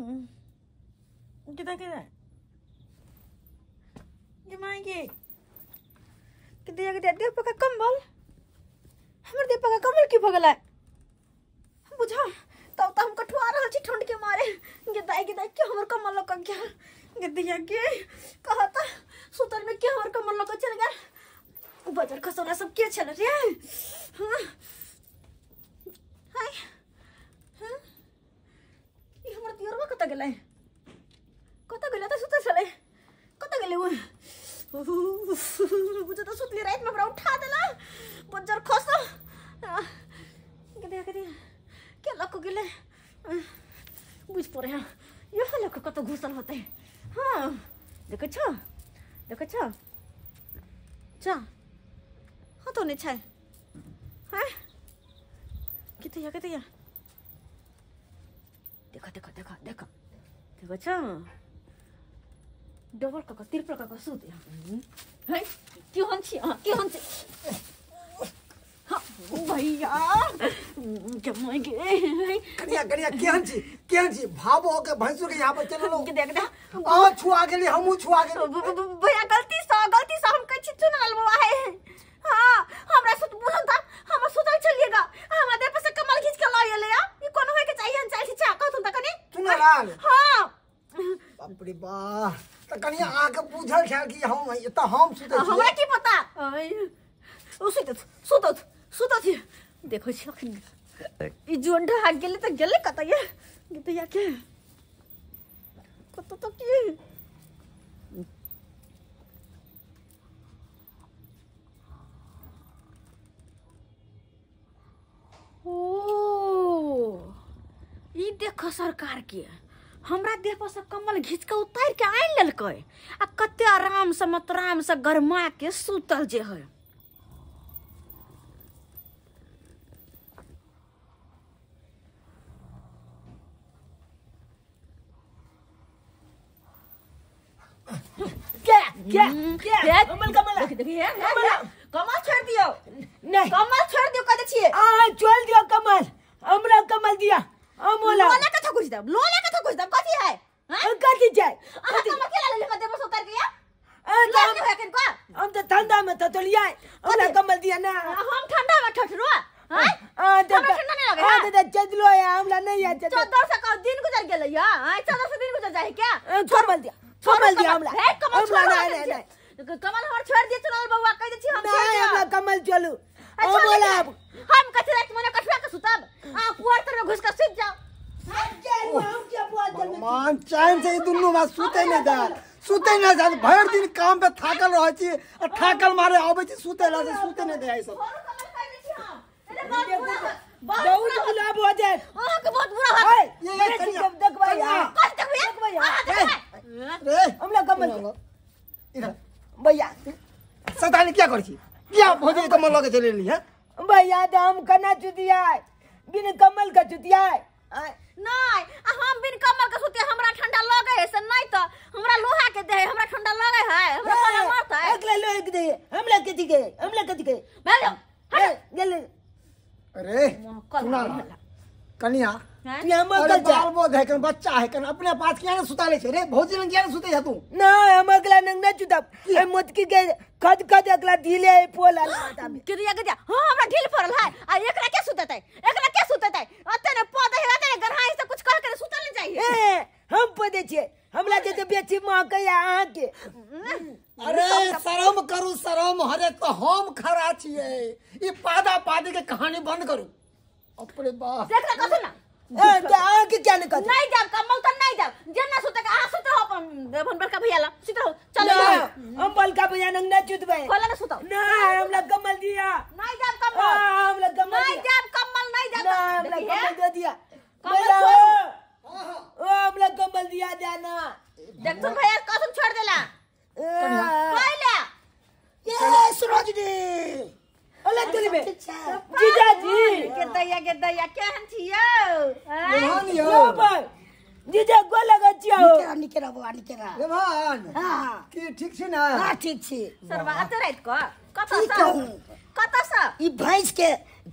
kita kita gimana ki kita dia pakai कंबल हमर dia pakai कंबल क्यों भगला बुझा तब हम कठुआ रहल छी ठंड के मारे गिदाई क्यों हमर कंबल लग क्या गिदिया के कहता सुतल में क्यों हमर कंबल लग चल गया बजर खसोला सब के छल रे हाय हां ई हमर दियरवा कत गेलै त सुतल छले कत गेलै वो बुझा तो सुतली रात में हमरा उठा देला बजर खसो गिदिया के लक गेलै बुझ पड़े हां यो लक कत घुसल होते हां देखो छ चा हाँ तो नहीं छाए हैं कितने देखो अच्छा डबल का ट्रिपल का सूत है क्यों हंसी हाँ भैया क्या मांगे करिया क्या हंसी भावो के भैंसू के यहाँ पर चलो देख आ छुआ गेली हमहु छुआ गेली भैया गलती से हम कछि चुनल बुआ है हां हमरा सुत बुझन था हम सुतल चलिएगा हम दे पे से कमल खींच के लाए ले ई कोन होय के चाहिए चाल छी कहत त कनी चुनलाल हां बाप रे बा त कनिया आके बुझल छ कि हम त हम सुतै छी हमरा की पता ओ सुतत देखो छी अखन ई जोंडा आ गेले त गेले कत ये गितया के कत तो की ओ ई देखो सरकार के हमरा देह पर से कमल घींच के उतार के आइन लेलकै आ कते आराम से मतराम से गरमा के सुतल जे है क्या कमल देखिए कमल छोड़ दियो नहीं कमल छोड़ दियो कहते छिए आ छोड़ दियो कमल हमरा कमल दिया लोला कथा कुछ दब कथी है कथी छै कमल केला ले कते बस उतार के हम तो ठंडा में तो लिया हमरा कमल दिया ना हम ठंडा में ठठरो हां ठंडा नहीं लगे हां तो चदलो है हमरा नहीं है 14 से का दिन गुजर गेलै या 14 से दिन गुजर जाए क्या कमल दिया हमरा कमल नहीं कमल हमर छोड़ दिए चल बउआ कह दे छी हम नहीं हमरा कमल चलू ओ बोला हम कथि रात मने कठवा के सुतब पुआर तर में घुस के सुत जाओ हम क्या पुआर तर में मान चैन से दुनु बात सुते नहीं जा भर दिन काम पे थाकल रह छी थाकल मारे आबै छी सुते नहीं दे सब बहुत गुलाब हो जाए के बहुत बुरा हाल ये देख भैया रे हमरा कमल इधर भैया सतानी क्या कर छी क्या भोजे कमल लगे चले ली है भैया तो हम कना चुतिया बिन कमल का चुतिया नहीं हम बिन कमल के सुते हमरा ठंडा लगे है से नहीं तो हमरा लोहा के दे हमरा ठंडा लगे है हमरा पता मत है अगले लोहे के दे हमला कथि के बैठ गेले अरे सुना कनिया बच्चा है कन अपने पास क्या ना सुता ले रे भौजी ने क्या ना सुते तू ना हम अगला नंग ना चुदब ए मोतकी के खद अगला ढीले पोला किरिया के हां हमरा ढील पड़ल है आ एकरा के सुततै अते ने पद है अते गरहाई से कुछ कह के सुतल नहीं चाहिए हम पदे छे हमरा जे बेची मां के आ के अरे शर्म करू हरे तो हम खरा छिए ई पादा पादी के कहानी बंद करू अपने बाप देखला कथि ना आगे क्या नहीं करते नहीं जाब कमल तो नहीं जाब जेना सुते का सुते हो अपन बड़का भैया ला सुते हो चलो हम बड़का भैया नंग ना चुतबे खोला ना सुतो ना हम लग कमल दिया नहीं जाब कमल हम लग कमल नहीं जाब कमल नहीं जाब हम लग कमल दे दिया कमल हम लग कमल दिया जाना देख तुम भैया कसम छोड़ देला कहला ये सरोजनी अल्लाह तेरे में जीजा जी के दैया क्या हम छियो मेहमान यो भाई जीजा को लगा छियो निकेरा मेहमान हां की ठीक छी ना हां ठीक छी सरवा आते रात को कता सा ई भैंस के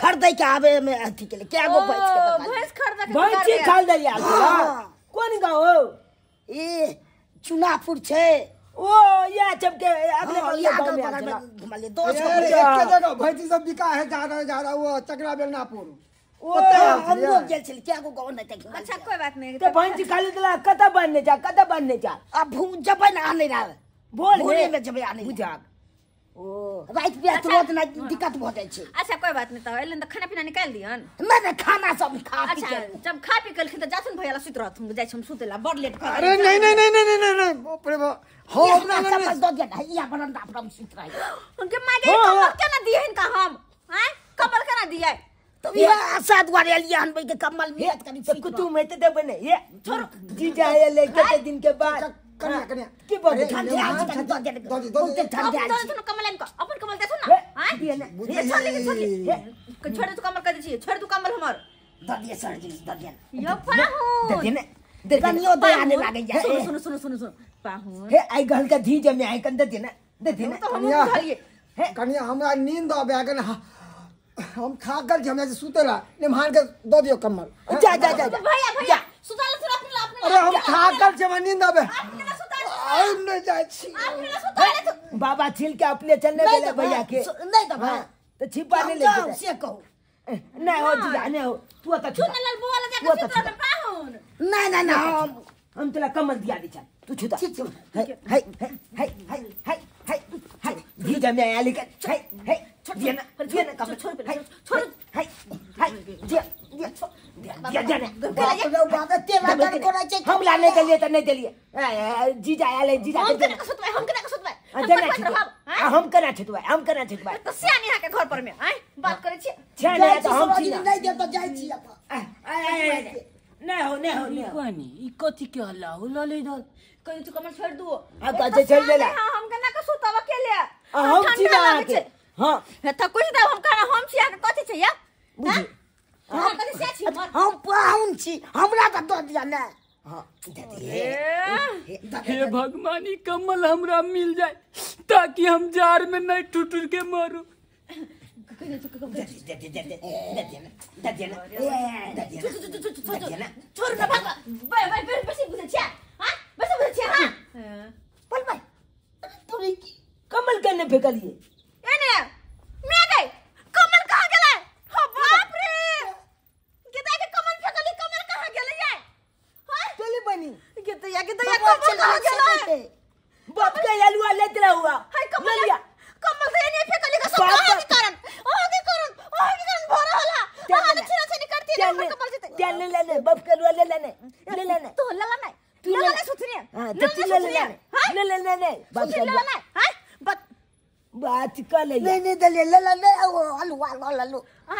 खरीदै के आवे में अथी के क्या गो भैंस के भैंस खरीद के भैंस खरीद दे यार कोन गाँव हो? ए चुनापुर छे। ओ या चमके अगले बगले गाँव में चला। घुमले अरे एक जगह भैंसी सब बिका है ज्यादा वो चकरा बेलनापुर। ओ हम लोग गेल छल क्या को गाँव नहीं तक। अच्छा कोई बात नहीं तो भैंसी खाली दिला कता बनने जा अब भून जब ना आने रहा बोल भोरे में जब आने बुझा। ओ रात पे तो रोज ना दिक्कत हो जाए छे। अच्छा कोई बात नहीं तो एलन तो खाना पीना निकाल दियन। मैं खाना सब खा पी अच्छा के जब खा पी कल तो जासन भैया सुत रहत हम जाय हम सुतेला बड़ लेट कर। अरे नहीं बाप रे बाप हो अपना चप्पल दो दिया है या बरंदा अपना सुत रहा है। उनके मां के कमर क्या ना दिए इनका हम हैं कमर क्या ना दिए तो ये सात वाले लिया हन भाई के कमल मिलत करी तो कुतु में तो बने ये छोड़ जीजा आया लेके दिन के बाद कन्या की बोल ठंडे आज तक दो दिया दो ठंडे आज सुनो कमल इनको अपन कमल देखो ना हैं ये छोड़ ले छोड़ तू कमल कर दी छोड़ तू कमल हमर दो दिया सर जी दो दिया यो पाहु दे ने कनियो दे आने लगे जाए। सुनो पाहु हे आई गल का धी जमे आई कंद दे ना तो हम बुझाइए कन्या हमरा नींद आवे अगर हम खा कर जे हमरा से सुतेला निमहान के दो दियो कम्बल। जा भैया सुताल अपने अरे हम खा कर जे नींद आवे अपने सुताल और न जाय छी। अपने सुताल बाबा छिल के अपने चलने वाले भैया के नहीं तो भाई तो छिपा नहीं जाओ ले से कहो नहीं हो जीजा नहीं हो तू तो चुन लाल बोला जाके सुताल में पाहुन नहीं ना हम तेरा कमल दिया दी चल तू छुदा ठीक है हाय धी जमे आया लेकर हाय दिया ना कमल छोड़ हाय हम लाने के लिए तो नहीं दिलिए जीजा आया ले जीजा हम कना सुतवाई हम कना छुतवाई तो सियानी है के घर पर में हैं बात करे छी छाने तो हम छी नहीं दे तो जाई छी नहीं हो पानी ई कथी के हल्ला हो लले इधर कहीं तू कमल छोड़ दो कैसे छोड़ देला हम कना का सुतावा के लिए हम छी ना के हां त कुछ दे हम खाना हम छी के कथि छै या बुझी हम कथि से छी हम पाहुन छी हमरा तो दो दिया ना हां हे भगवान ई कमल हमरा मिल जाए ताकि हम जार में नहीं टूट के मरू। छोड़ ना भाग भाई बस बुझे छिया हां बस बुझे छिया हां बोल भाई तोरी कमल केने फेकलिए एने मैं गई कमल कहां गेलै हो बाप रे गेदा के कमल फेकली कमल कहां गेलै ये हां चली बनी गेदा कमल कहां गेलै बाप का यालुआ लेतला हुआ हाय कमल कमल से नहीं फेकली का सब कहां के कारण भरा होला हां छिरा छिरी करती है कमल से चल ले बाप का ले लेने तो लला नहीं तू लला नहीं सुथनी हां तो तू ले बाप का लला नहीं हां बात कर ले नहीं दले ले वो हलवा लल्लू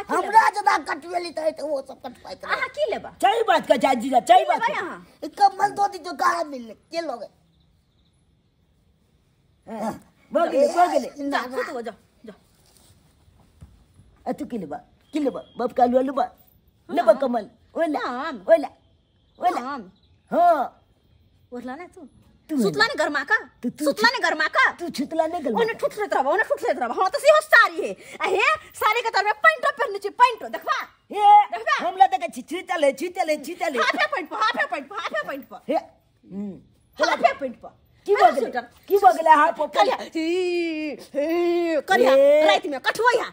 हमरा जदा कटवेली तो वो सब कटवाई तो आहा की लेबा सही बात का जीजा सही बात भाई हां कमल दो दी जो कहा मिल के लोगे बगले जा तो जा तू की लेबा बाप का लेबा कमल ओला हम हां ओरला ना तू तू सुतला ने गरमा का तू सुतला ने गरमा का तू छुतला नहीं गल ओने ठुठलेत रहबा हां तो सी होस्तारी है आ हे सारे के तर में पैंटो पहनने छी पैंटो देखबा ये हमला तक छीतले हाफे पैंट पर हे हाफे पैंट पर की बगले हाफ करिया करिया रात में कठवैया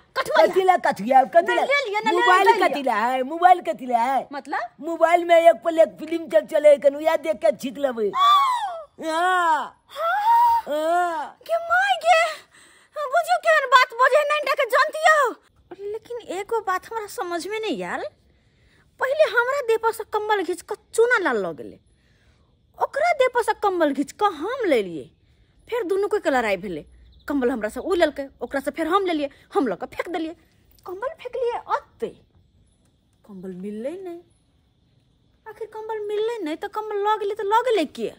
कथिया ले लिया ना, मोबाइल कथिला है मतलब मोबाइल में एक पल एक फिल्म चले कनु या देख के छीत लेबे हां के माय के बुझो केहन बात बजे नैंटा के जानती हो। लेकिन एगो बात हमरा समझ में नहीं यार पहले हमरा देह पर से कंबल घिच के चूना लाल लग गेले ओकरा देह पर से कंबल घिच के हम ले लिए फिर दोनों को लड़ाई भेले कंबल हमरा से उ लेलके ओकरा से फिर हम ले लिए हम लोग फेंक दिलिए कंबल फेंक लिए अत्ते कंबल मिलले नहीं आखिर कंबल मिलले नहीं तो कंबल लग गेले तो लग गेले के